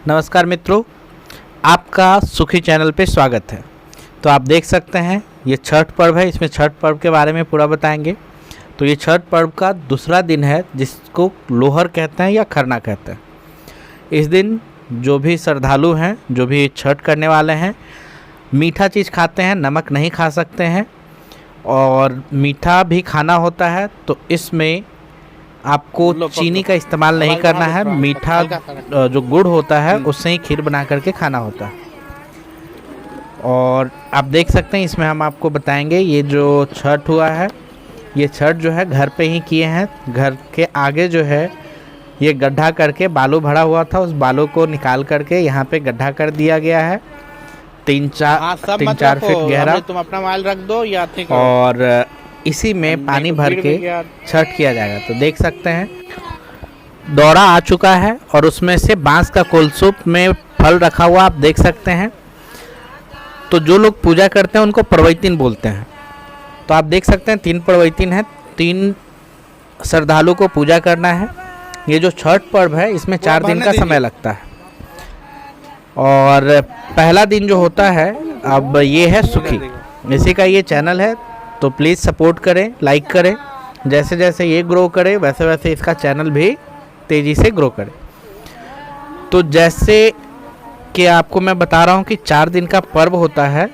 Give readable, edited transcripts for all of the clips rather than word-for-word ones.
नमस्कार मित्रों, आपका सुखी चैनल पे स्वागत है। तो आप देख सकते हैं ये छठ पर्व है। इसमें छठ पर्व के बारे में पूरा बताएंगे। तो ये छठ पर्व का दूसरा दिन है जिसको लोहर कहते हैं या खरना कहते हैं। इस दिन जो भी श्रद्धालु हैं, जो भी छठ करने वाले हैं, मीठा चीज़ खाते हैं, नमक नहीं खा सकते हैं और मीठा भी खाना होता है। तो इसमें आपको चीनी का इस्तेमाल नहीं करना है। मीठा जो गुड़ होता है उससे ही खीर बना करके खाना होता है। और आप देख सकते हैं इसमें हम आपको बताएंगे ये जो छठ हुआ है, ये छठ जो है घर पे ही किए हैं। घर के आगे जो है ये गड्ढा करके बालू भरा हुआ था, उस बालू को निकाल करके यहाँ पे गड्ढा कर दिया गया है 3-4 फीट गहरा। तुम अपना मोबाइल रख दो या और इसी में पानी भर के छठ किया जाएगा। तो देख सकते हैं दौरा आ चुका है और उसमें से बांस का कोलसूप में फल रखा हुआ आप देख सकते हैं। तो जो लोग पूजा करते हैं उनको परवैतिन बोलते हैं। तो आप देख सकते हैं 3 परवैतिन है, 3 श्रद्धालु को पूजा करना है। ये जो छठ पर्व है इसमें 4 दिन का समय लगता है। और पहला दिन जो होता है अब ये है सुखी, इसी का ये चैनल है। तो प्लीज़ सपोर्ट करें, लाइक करें। जैसे जैसे ये ग्रो करे वैसे वैसे इसका चैनल भी तेज़ी से ग्रो करे। तो जैसे कि आपको मैं बता रहा हूँ कि 4 दिन का पर्व होता है।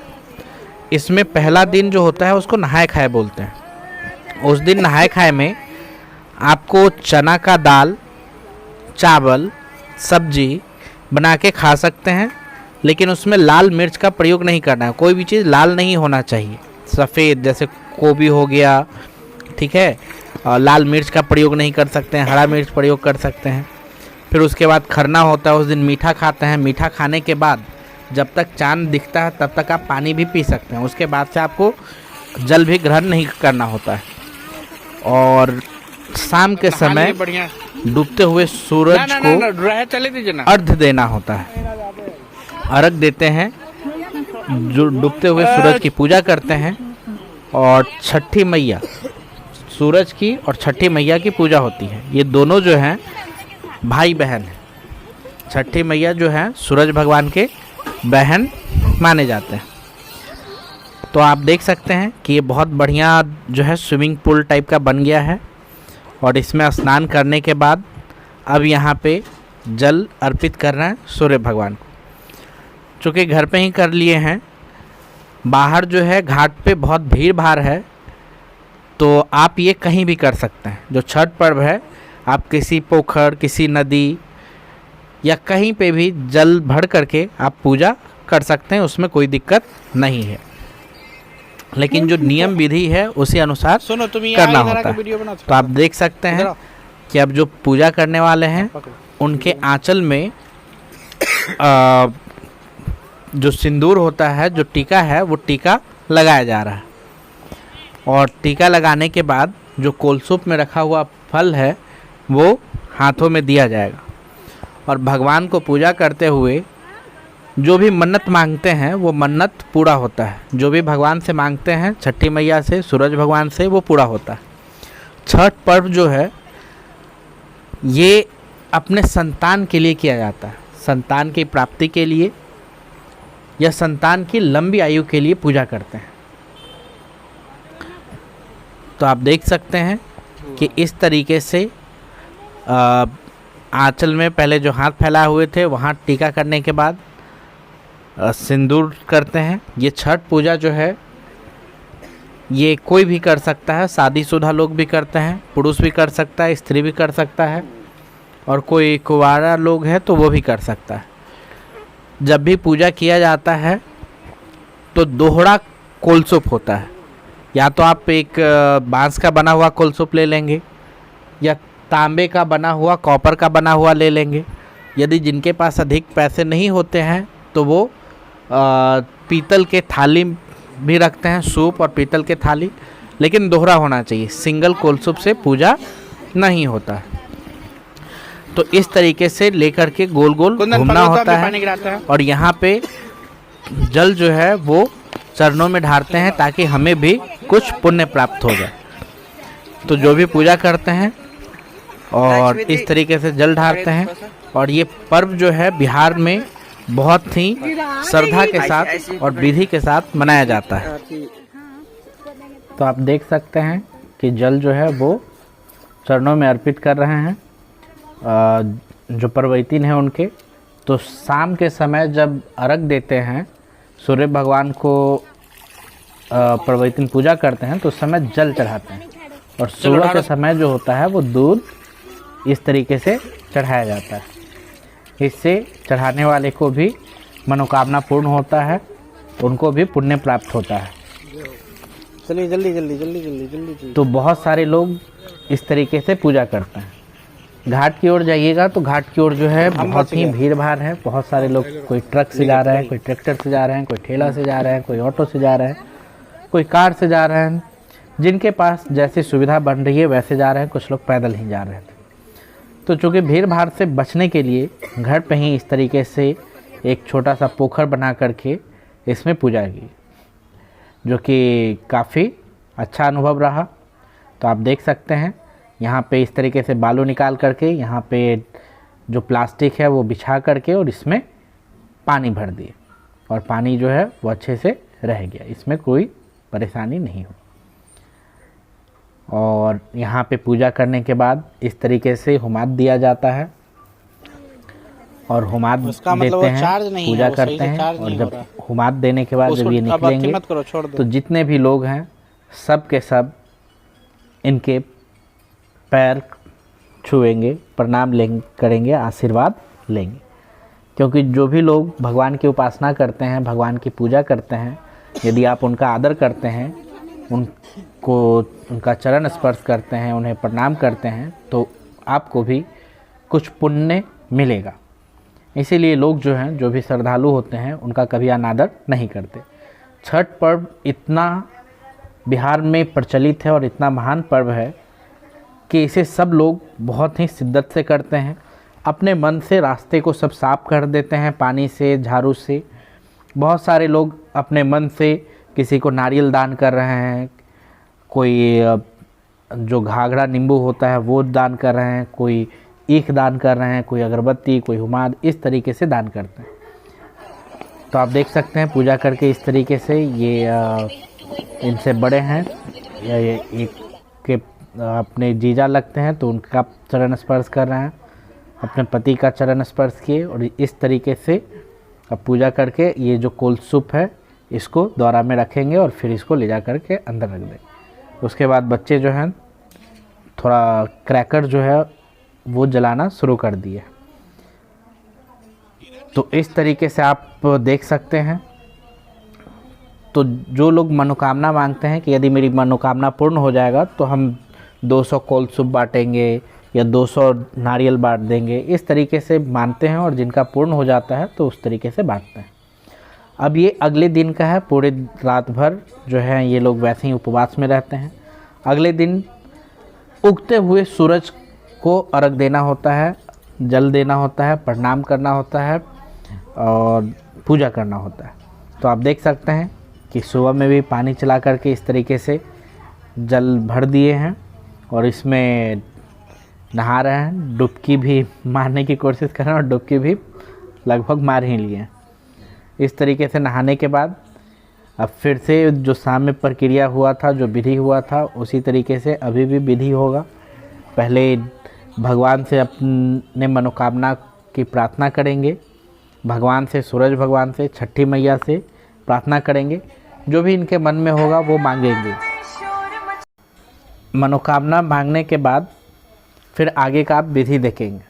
इसमें पहला दिन जो होता है उसको नहाए खाए बोलते हैं। उस दिन नहाए खाए में आपको चना का दाल, चावल, सब्जी बना के खा सकते हैं, लेकिन उसमें लाल मिर्च का प्रयोग नहीं करना है। कोई भी चीज़ लाल नहीं होना चाहिए। सफ़ेद जैसे गोभी हो गया, ठीक है, लाल मिर्च का प्रयोग नहीं कर सकते हैं, हरा मिर्च प्रयोग कर सकते हैं। फिर उसके बाद खरना होता है, उस दिन मीठा खाते हैं। मीठा खाने के बाद जब तक चांद दिखता है तब तक आप पानी भी पी सकते हैं। उसके बाद से आपको जल भी ग्रहण नहीं करना होता है। और शाम के समय डूबते हुए सूरज को अर्घ देना होता है। अर्घ देते हैं, जो डूबते हुए सूरज की पूजा करते हैं। और छठी मैया, सूरज की और छठी मैया की पूजा होती है। ये दोनों जो हैं भाई बहन हैं। छठी मैया जो है सूरज भगवान के बहन माने जाते हैं। तो आप देख सकते हैं कि ये बहुत बढ़िया जो है स्विमिंग पूल टाइप का बन गया है। और इसमें स्नान करने के बाद अब यहाँ पे जल अर्पित करना है सूर्य भगवान को। चूँकि घर पे ही कर लिए हैं, बाहर जो है घाट पे बहुत भीड़ भाड़ है, तो आप ये कहीं भी कर सकते हैं। जो छठ पर्व है आप किसी पोखर, किसी नदी या कहीं पे भी जल भर करके आप पूजा कर सकते हैं, उसमें कोई दिक्कत नहीं है। लेकिन जो नियम विधि है उसी अनुसार करना होता है। तो आप देख सकते हैं कि अब जो पूजा करने वाले हैं उनके आंचल में जो सिंदूर होता है, जो टीका है, वो टीका लगाया जा रहा है। और टीका लगाने के बाद जो कोलसूप में रखा हुआ फल है वो हाथों में दिया जाएगा। और भगवान को पूजा करते हुए जो भी मन्नत मांगते हैं वो मन्नत पूरा होता है। जो भी भगवान से मांगते हैं, छठी मैया से, सूरज भगवान से, वो पूरा होता है। छठ पर्व जो है ये अपने संतान के लिए किया जाता है। संतान की प्राप्ति के लिए या संतान की लंबी आयु के लिए पूजा करते हैं। तो आप देख सकते हैं कि इस तरीके से आंचल में पहले जो हाथ फैलाए हुए थे वहाँ टीका करने के बाद सिंदूर करते हैं। ये छठ पूजा जो है ये कोई भी कर सकता है। शादीशुदा लोग भी करते हैं, पुरुष भी कर सकता है, स्त्री भी कर सकता है, और कोई कुंवारा लोग है तो वो भी कर सकता है। जब भी पूजा किया जाता है तो दोहरा कोलसूप होता है। या तो आप एक बांस का बना हुआ कोलसूप ले लेंगे या तांबे का बना हुआ, कॉपर का बना हुआ ले लेंगे। यदि जिनके पास अधिक पैसे नहीं होते हैं तो वो पीतल के थाली भी रखते हैं, सूप और पीतल के थाली, लेकिन दोहरा होना चाहिए। सिंगल कोलसूप से पूजा नहीं होता है। तो इस तरीके से लेकर के गोल गोल घूमना होता है। और यहाँ पे जल जो है वो चरणों में ढारते हैं ताकि हमें भी कुछ पुण्य प्राप्त हो जाए। तो जो भी पूजा करते हैं और इस तरीके से जल ढारते हैं और ये पर्व जो है बिहार में बहुत ही श्रद्धा के साथ और विधि के साथ मनाया जाता है। तो आप देख सकते हैं कि जल जो है वो चरणों में अर्पित कर रहे हैं जो परवैतीन हैं उनके। तो शाम के समय जब अर्घ देते हैं, सूर्य भगवान को परवैतीन पूजा करते हैं तो उस समय जल चढ़ाते हैं, और सुबह के समय जो होता है वो दूध इस तरीके से चढ़ाया जाता है। इससे चढ़ाने वाले को भी मनोकामना पूर्ण होता है, उनको भी पुण्य प्राप्त होता है। चलिए जल्दी जल्दी जल्दी जल्दी जल्दी जल्दी। तो बहुत सारे लोग इस तरीके से पूजा करते हैं। घाट की ओर जाइएगा तो घाट की ओर जो है बहुत ही भीड़ भाड़ है। बहुत सारे लोग, कोई ट्रक से जा रहे हैं, कोई ट्रैक्टर से जा रहे हैं, कोई ठेला से जा रहे हैं, कोई ऑटो से जा रहे हैं, कोई कार से जा रहे हैं। जिनके पास जैसी सुविधा बन रही है वैसे जा रहे हैं, कुछ लोग पैदल ही जा रहे हैं। तो चूँकि भीड़ भाड़ से बचने के लिए घर पे ही इस तरीके से एक छोटा सा पोखर बना करके इसमें पूजा की, जो कि काफ़ी अच्छा अनुभव रहा। तो आप देख सकते हैं यहाँ पे इस तरीके से बालू निकाल करके यहाँ पे जो प्लास्टिक है वो बिछा करके और इसमें पानी भर दिए, और पानी जो है वो अच्छे से रह गया, इसमें कोई परेशानी नहीं हो। और यहाँ पे पूजा करने के बाद इस तरीके से हुमाद दिया जाता है, और हुमाद देते हैं, पूजा करते हैं। और जब हुमाद देने के बाद जब ये निकलेंगे तो जितने भी लोग हैं सब के सब इनके पैर छुएंगे, प्रणाम करेंगे, आशीर्वाद लेंगे। क्योंकि जो भी लोग भगवान की उपासना करते हैं, भगवान की पूजा करते हैं, यदि आप उनका आदर करते हैं, उनको उनका चरण स्पर्श करते हैं, उन्हें प्रणाम करते हैं, तो आपको भी कुछ पुण्य मिलेगा। इसीलिए लोग जो हैं, जो भी श्रद्धालु होते हैं, उनका कभी अनादर नहीं करते। छठ पर्व इतना बिहार में प्रचलित है और इतना महान पर्व है कि इसे सब लोग बहुत ही शिद्दत से करते हैं। अपने मन से रास्ते को सब साफ कर देते हैं, पानी से, झाड़ू से। बहुत सारे लोग अपने मन से किसी को नारियल दान कर रहे हैं, कोई जो घाघरा नींबू होता है वो दान कर रहे हैं, कोई ईख दान कर रहे हैं, कोई अगरबत्ती, कोई हुमाद, इस तरीके से दान करते हैं। तो आप देख सकते हैं पूजा करके इस तरीके से। ये इनसे बड़े हैं, ये एक के अपने जीजा लगते हैं तो उनका चरण स्पर्श कर रहे हैं, अपने पति का चरण स्पर्श किए, और इस तरीके से अब पूजा करके ये जो कोलसूप है इसको द्वारा में रखेंगे और फिर इसको ले जा कर के अंदर रख देंगे। उसके बाद बच्चे जो हैं थोड़ा क्रैकर जो है वो जलाना शुरू कर दिए। तो इस तरीके से आप देख सकते हैं। तो जो लोग मनोकामना मांगते हैं कि यदि मेरी मनोकामना पूर्ण हो जाएगा तो हम 200 कोलसूप बांटेंगे या 200 नारियल बांट देंगे, इस तरीके से मानते हैं, और जिनका पूर्ण हो जाता है तो उस तरीके से बांटते हैं। अब ये अगले दिन का है, पूरे रात भर जो है ये लोग वैसे ही उपवास में रहते हैं। अगले दिन उगते हुए सूरज को अर्घ देना होता है, जल देना होता है, प्रणाम करना होता है और पूजा करना होता है। तो आप देख सकते हैं कि सुबह में भी पानी चला करके इस तरीके से जल भर दिए हैं और इसमें नहा रहे हैं। डुबकी भी मारने की कोशिश कर रहे हैं और डुबकी भी लगभग मार ही लिए हैं। इस तरीके से नहाने के बाद अब फिर से जो शाम में प्रक्रिया हुआ था, जो विधि हुआ था, उसी तरीके से अभी भी विधि होगा। पहले भगवान से अपने मनोकामना की प्रार्थना करेंगे, भगवान से, सूरज भगवान से, छठी मैया से प्रार्थना करेंगे, जो भी इनके मन में होगा वो मांगेंगे। मनोकामना मांगने के बाद फिर आगे का आप विधि देखेंगे।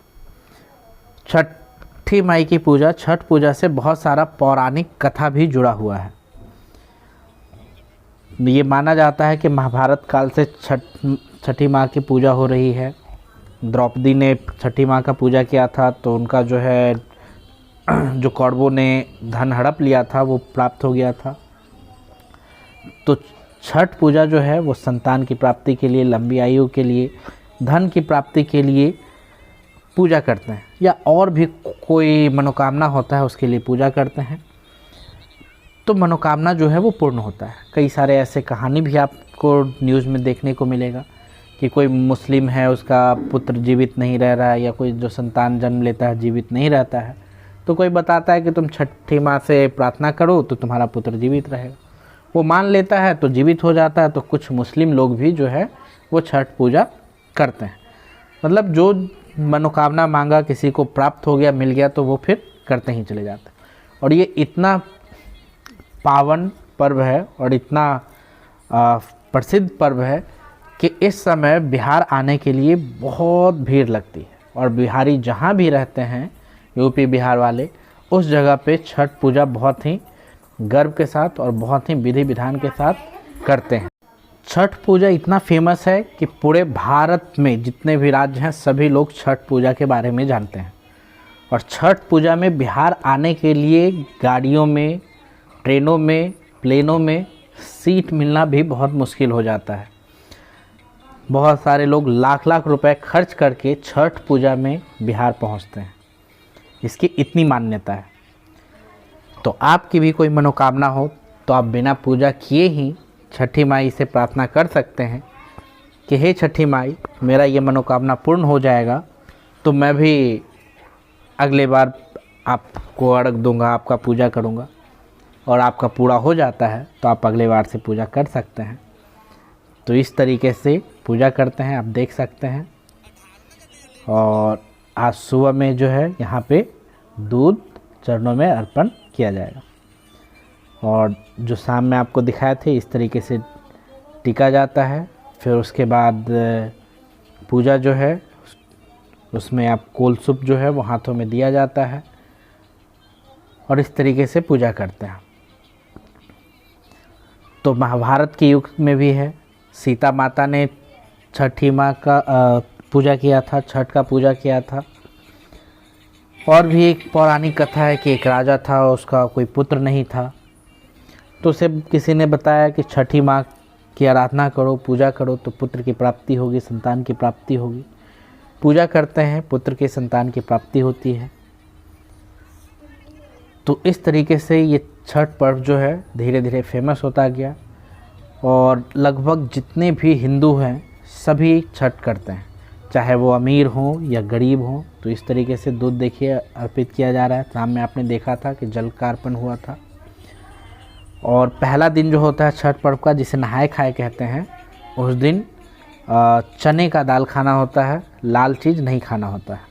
छठी माई की पूजा, छठ पूजा से बहुत सारा पौराणिक कथा भी जुड़ा हुआ है। ये माना जाता है कि महाभारत काल से छठी माँ की पूजा हो रही है। द्रौपदी ने छठी माँ का पूजा किया था तो उनका जो है जो कौरवों ने धन हड़प लिया था वो प्राप्त हो गया था। तो छठ पूजा जो है वो संतान की प्राप्ति के लिए, लंबी आयु के लिए, धन की प्राप्ति के लिए पूजा करते हैं, या और भी कोई मनोकामना होता है उसके लिए पूजा करते हैं। तो मनोकामना जो है वो पूर्ण होता है। कई सारे ऐसे कहानी भी आपको न्यूज़ में देखने को मिलेगा कि कोई मुस्लिम है, उसका पुत्र जीवित नहीं रह रहा है, या कोई जो संतान जन्म लेता है जीवित नहीं रहता है, तो कोई बताता है कि तुम छठी माँ से प्रार्थना करो तो तुम्हारा पुत्र जीवित रहेगा। वो मान लेता है तो जीवित हो जाता है। तो कुछ मुस्लिम लोग भी जो है वो छठ पूजा करते हैं। मतलब जो मनोकामना मांगा किसी को प्राप्त हो गया, मिल गया, तो वो फिर करते ही चले जाते हैं। और ये इतना पावन पर्व है और इतना प्रसिद्ध पर्व है कि इस समय बिहार आने के लिए बहुत भीड़ लगती है। और बिहारी जहाँ भी रहते हैं, यूपी बिहार वाले, उस जगह पे छठ पूजा बहुत ही गर्व के साथ और बहुत ही विधि विधान के साथ करते हैं। छठ पूजा इतना फेमस है कि पूरे भारत में जितने भी राज्य हैं सभी लोग छठ पूजा के बारे में जानते हैं। और छठ पूजा में बिहार आने के लिए गाड़ियों में, ट्रेनों में, प्लेनों में सीट मिलना भी बहुत मुश्किल हो जाता है। बहुत सारे लोग लाख लाख रुपए खर्च करके छठ पूजा में बिहार पहुंचते हैं। इसकी इतनी मान्यता है। तो आपकी भी कोई मनोकामना हो तो आप बिना पूजा किए ही छठी माई से प्रार्थना कर सकते हैं कि हे छठी माई, मेरा ये मनोकामना पूर्ण हो जाएगा तो मैं भी अगले बार आपको अर्घ दूंगा, आपका पूजा करूंगा। और आपका पूरा हो जाता है तो आप अगले बार से पूजा कर सकते हैं। तो इस तरीके से पूजा करते हैं, आप देख सकते हैं। और आज सुबह में जो है यहाँ पे दूध चरणों में अर्पण किया जाएगा। और जो शाम में आपको दिखाए थे इस तरीके से टिका जाता है। फिर उसके बाद पूजा जो है उसमें आप कोलसुप जो है वो हाथों में दिया जाता है और इस तरीके से पूजा करते हैं। तो महाभारत के युग में भी है, सीता माता ने छठी माँ का पूजा किया था, छठ का पूजा किया था। और भी एक पौराणिक कथा है कि एक राजा था, उसका कोई पुत्र नहीं था, तो उसे किसी ने बताया कि छठी माँ की आराधना करो, पूजा करो तो पुत्र की प्राप्ति होगी, संतान की प्राप्ति होगी। पूजा करते हैं, पुत्र के संतान की प्राप्ति होती है। तो इस तरीके से ये छठ पर्व जो है धीरे धीरे फेमस होता गया और लगभग जितने भी हिंदू हैं सभी छठ करते हैं, चाहे वो अमीर हों या गरीब हों। तो इस तरीके से दूध देखिए अर्पित किया जा रहा है। शाम में आपने देखा था कि जल का अर्पण हुआ था। और पहला दिन जो होता है छठ पर्व का, जिसे नहाए खाए कहते हैं, उस दिन चने का दाल खाना होता है, लाल चीज़ नहीं खाना होता है।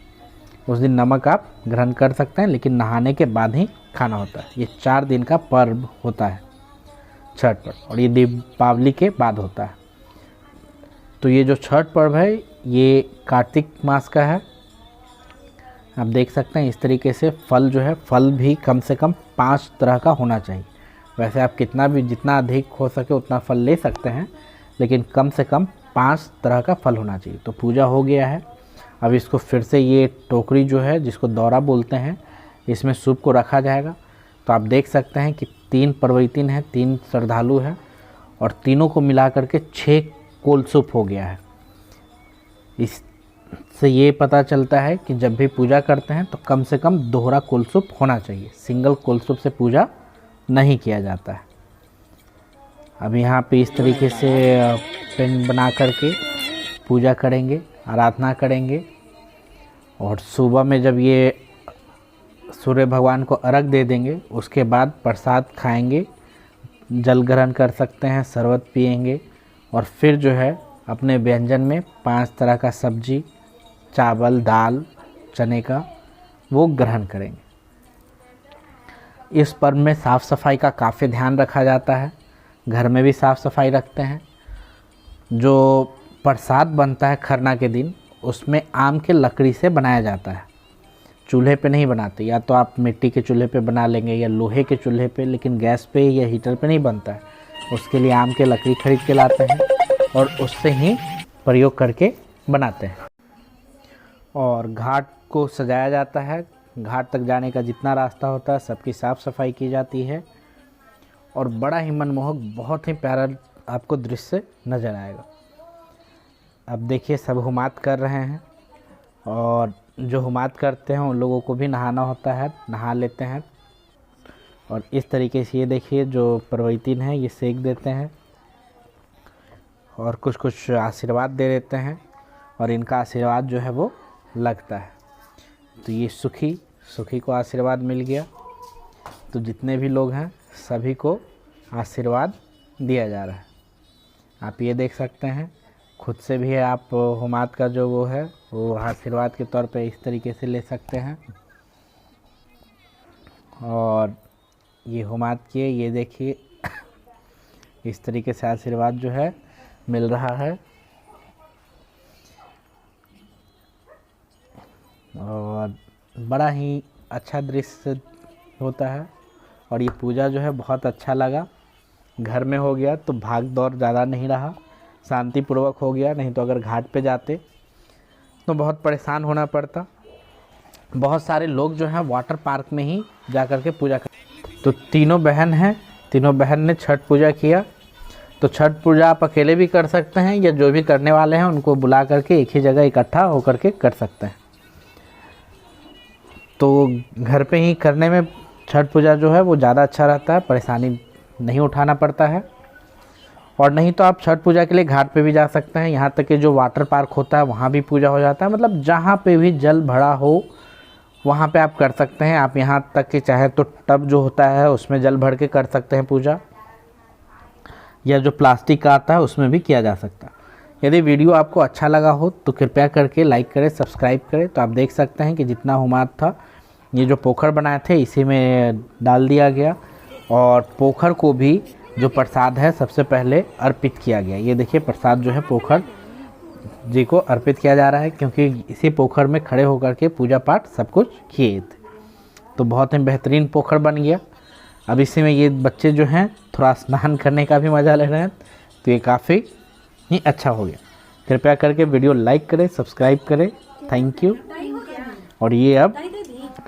उस दिन नमक आप ग्रहण कर सकते हैं लेकिन नहाने के बाद ही खाना होता है। ये 4 दिन का पर्व होता है छठ पर्व, और ये दीपावली के बाद होता है। तो ये जो छठ पर्व है ये कार्तिक मास का है। आप देख सकते हैं इस तरीके से फल जो है, फल भी कम से कम 5 तरह का होना चाहिए। वैसे आप जितना अधिक हो सके उतना फल ले सकते हैं, लेकिन कम से कम 5 तरह का फल होना चाहिए। तो पूजा हो गया है। अब इसको फिर से ये टोकरी जो है जिसको दौरा बोलते हैं, इसमें सूप को रखा जाएगा। तो आप देख सकते हैं कि 3 परवैतिन हैं, 3 श्रद्धालु हैं और तीनों को मिला करके 6 कोलसूप हो गया है। इससे ये पता चलता है कि जब भी पूजा करते हैं तो कम से कम दोहरा कोलसूप होना चाहिए, सिंगल कोलसूप से पूजा नहीं किया जाता है। अब यहाँ पे इस तरीके से पिंड बना करके पूजा करेंगे, आराधना करेंगे। और सुबह में जब ये सूर्य भगवान को अर्घ दे देंगे उसके बाद प्रसाद खाएंगे, जल ग्रहण कर सकते हैं, शरबत पिएंगे और फिर जो है अपने व्यंजन में 5 तरह का सब्जी, चावल, दाल, चने का वो ग्रहण करेंगे। इस पर्व में साफ़ सफाई का काफ़ी ध्यान रखा जाता है। घर में भी साफ़ सफाई रखते हैं। जो प्रसाद बनता है खरना के दिन उसमें आम के लकड़ी से बनाया जाता है, चूल्हे पे नहीं बनाते। या तो आप मिट्टी के चूल्हे पे बना लेंगे या लोहे के चूल्हे पे, लेकिन गैस पे या हीटर पे नहीं बनता है। उसके लिए आम के लकड़ी खरीद के लाते हैं और उससे ही प्रयोग करके बनाते हैं। और घाट को सजाया जाता है। घाट तक जाने का जितना रास्ता होता है सबकी साफ़ सफाई की जाती है और बड़ा ही मनमोहक, बहुत ही प्यारा आपको दृश्य नज़र आएगा। अब देखिए सब हुमात कर रहे हैं और जो हुमात करते हैं उन लोगों को भी नहाना होता है, नहा लेते हैं। और इस तरीके से ये देखिए जो परवैतिन है ये सेक देते हैं और कुछ कुछ आशीर्वाद दे देते हैं और इनका आशीर्वाद जो है वो लगता है। तो ये सुखी को आशीर्वाद मिल गया। तो जितने भी लोग हैं सभी को आशीर्वाद दिया जा रहा है। आप ये देख सकते हैं, खुद से भी आप हुमाद का जो वो है वो आशीर्वाद के तौर पे इस तरीके से ले सकते हैं। और ये हुमाद के ये देखिए इस तरीके से आशीर्वाद जो है मिल रहा है। और बड़ा ही अच्छा दृश्य होता है। और ये पूजा जो है बहुत अच्छा लगा। घर में हो गया तो भाग दौड़ ज़्यादा नहीं रहा, शांतिपूर्वक हो गया। नहीं तो अगर घाट पे जाते तो बहुत परेशान होना पड़ता। बहुत सारे लोग जो हैं वाटर पार्क में ही जा कर के पूजा कर। तो तीनों बहन हैं, तीनों बहन ने छठ पूजा किया। तो छठ पूजा आप अकेले भी कर सकते हैं या जो भी करने वाले हैं उनको बुला करके एक ही जगह इकट्ठा होकर के कर सकते हैं। तो घर पे ही करने में छठ पूजा जो है वो ज़्यादा अच्छा रहता है, परेशानी नहीं उठाना पड़ता है। और नहीं तो आप छठ पूजा के लिए घाट पे भी जा सकते हैं। यहाँ तक कि जो वाटर पार्क होता है वहाँ भी पूजा हो जाता है। मतलब जहाँ पे भी जल भरा हो वहाँ पे आप कर सकते हैं। आप यहाँ तक कि चाहे तो टब जो होता है उसमें जल भर के कर सकते हैं पूजा, या जो प्लास्टिक का आता है उसमें भी किया जा सकता है। यदि वीडियो आपको अच्छा लगा हो तो कृपया करके लाइक करें, सब्सक्राइब करें। तो आप देख सकते हैं कि जितना हुमाद था ये जो पोखर बनाए थे इसी में डाल दिया गया। और पोखर को भी जो प्रसाद है सबसे पहले अर्पित किया गया। ये देखिए प्रसाद जो है पोखर जी को अर्पित किया जा रहा है, क्योंकि इसी पोखर में खड़े होकर के पूजा पाठ सब कुछ किए थे। तो बहुत ही बेहतरीन पोखर बन गया। अब इसी में ये बच्चे जो हैं थोड़ा स्नान करने का भी मज़ा ले रहे हैं। तो ये काफ़ी ही अच्छा हो गया। कृपया करके वीडियो लाइक करें, सब्सक्राइब करें। Thank you. और ये अब